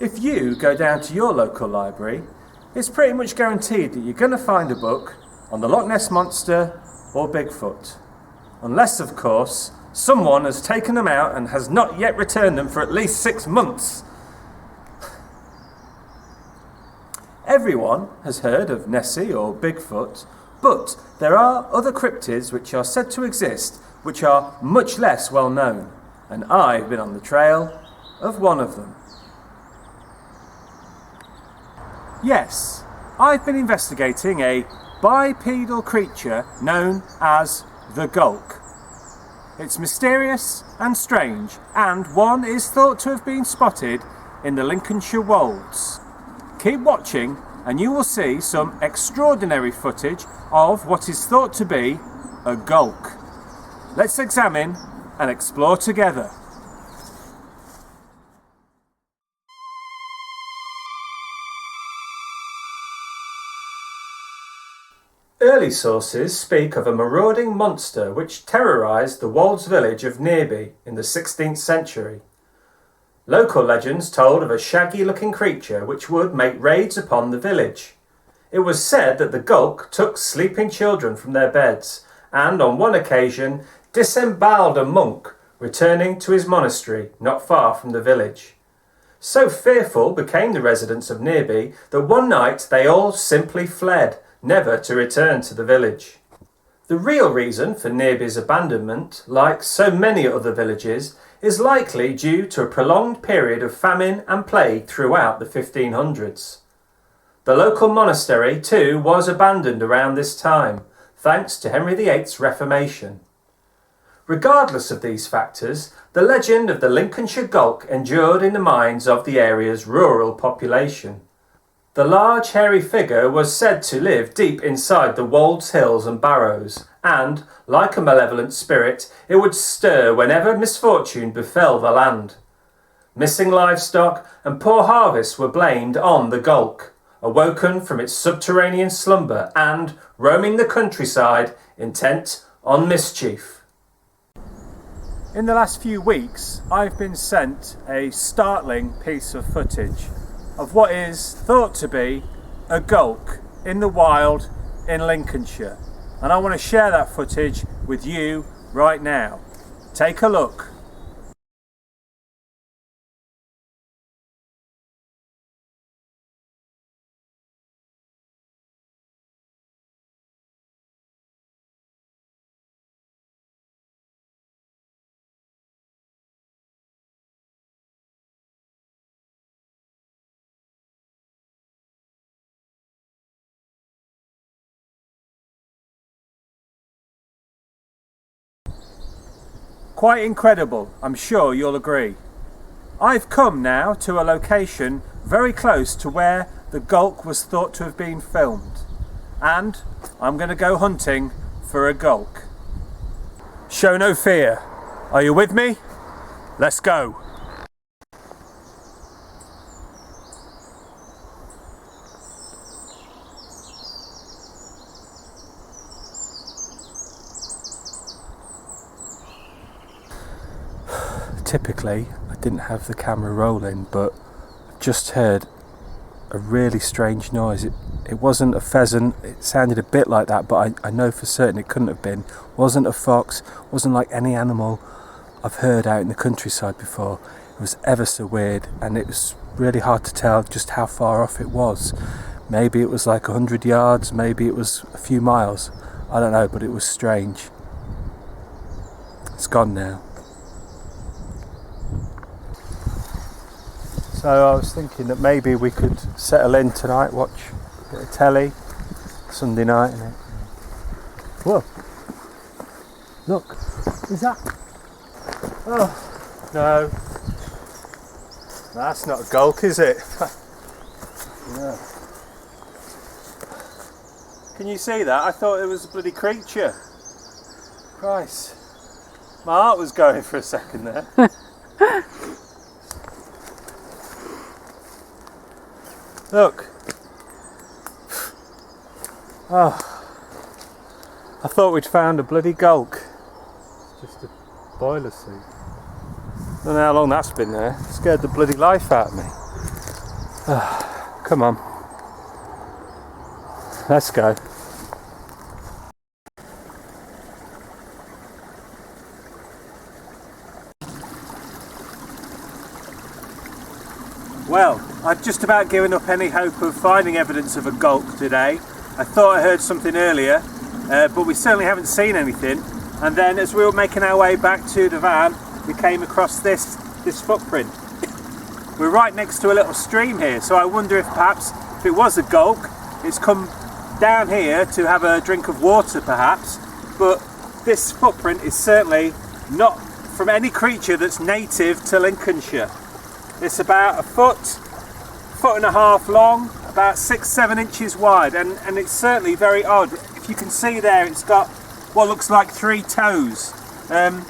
If you go down to your local library, it's pretty much guaranteed that you're going to find a book on the Loch Ness Monster or Bigfoot. Unless, of course, someone has taken them out and has not yet returned them for at least 6 months. Everyone has heard of Nessie or Bigfoot, but there are other cryptids which are said to exist which are much less well known, and I've been on the trail of one of them. Yes, I've been investigating a bipedal creature known as the Golk. It's mysterious and strange, and one is thought to have been spotted in the Lincolnshire wolds. Keep watching and you will see some extraordinary footage of what is thought to be a Golk. Let's examine and explore together. Early sources speak of a marauding monster which terrorised the Wolds village of Nearby in the 16th century. Local legends told of a shaggy-looking creature which would make raids upon the village. It was said that the Golk took sleeping children from their beds and, on one occasion, disemboweled a monk returning to his monastery not far from the village. So fearful became the residents of Nearby that one night they all simply fled, never to return to the village. The real reason for Nearby's abandonment, like so many other villages, is likely due to a prolonged period of famine and plague throughout the 1500s. The local monastery, too, was abandoned around this time, thanks to Henry VIII's Reformation. Regardless of these factors, the legend of the Lincolnshire Golk endured in the minds of the area's rural population. The large hairy figure was said to live deep inside the Wolds hills and barrows, and, like a malevolent spirit, it would stir whenever misfortune befell the land. Missing livestock and poor harvests were blamed on the Golk, awoken from its subterranean slumber and roaming the countryside intent on mischief. In the last few weeks, I've been sent a startling piece of footage of what is thought to be a Golk in the wild in Lincolnshire, and I want to share that footage with you right now. Take a look. Quite incredible, I'm sure you'll agree. I've come now to a location very close to where the Golk was thought to have been filmed, and I'm going to go hunting for a Golk. Show no fear. Are you with me? Let's go. Typically, I didn't have the camera rolling, but I've just heard a really strange noise. It wasn't a pheasant, it sounded a bit like that, but I know for certain it couldn't have been. It wasn't a fox, wasn't like any animal I've heard out in the countryside before. It was ever so weird, and it was really hard to tell just how far off it was. Maybe it was like 100 yards, maybe it was a few miles. I don't know, but it was strange. It's gone now. So I was thinking that maybe we could settle in tonight, watch a bit of telly, Sunday night. Innit? Whoa! Look, is that? Oh, no. That's not a Golk, is it? No. Can you see that? I thought it was a bloody creature. Christ. My heart was going for a second there. Look. Oh. I thought we'd found a bloody Golk. It's just a boiler suit. I don't know how long that's been there. It scared the bloody life out of me. Come on. Let's go. Well, I've just about given up any hope of finding evidence of a Golk today. I thought I heard something earlier, but we certainly haven't seen anything. And then as we were making our way back to the van, we came across this footprint. We're right next to a little stream here, so I wonder if perhaps if it was a Golk, it's come down here to have a drink of water perhaps, but this footprint is certainly not from any creature that's native to Lincolnshire. It's about a foot and a half long, about 6-7 inches wide, and it's certainly very odd. If you can see there, it's got what looks like 3 toes. I'm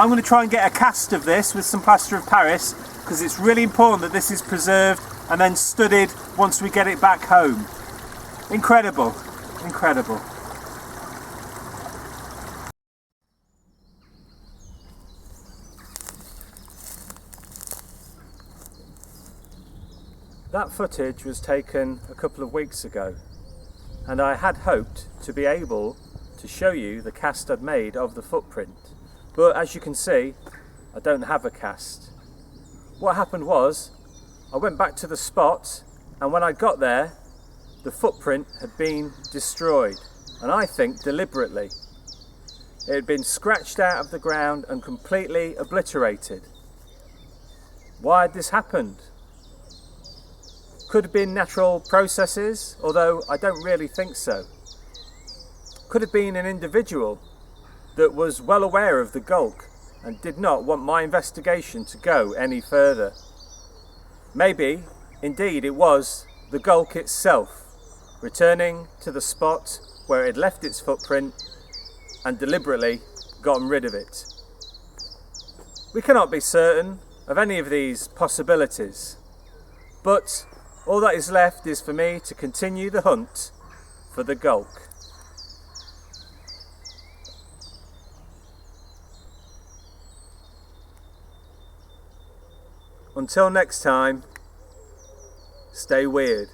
going to try and get a cast of this with some plaster of Paris, because it's really important that this is preserved and then studied once we get it back home. Incredible, incredible. That footage was taken a couple of weeks ago, and I had hoped to be able to show you the cast I'd made of the footprint, but as you can see, I don't have a cast. What happened was, I went back to the spot, and when I got there, the footprint had been destroyed, and I think deliberately. It had been scratched out of the ground and completely obliterated. Why had this happened? Could have been natural processes, although I don't really think so. Could have been an individual that was well aware of the Golk and did not want my investigation to go any further. Maybe, indeed, it was the Golk itself, returning to the spot where it had left its footprint and deliberately gotten rid of it. We cannot be certain of any of these possibilities, but all that is left is for me to continue the hunt for the Golk. Until next time, stay weird.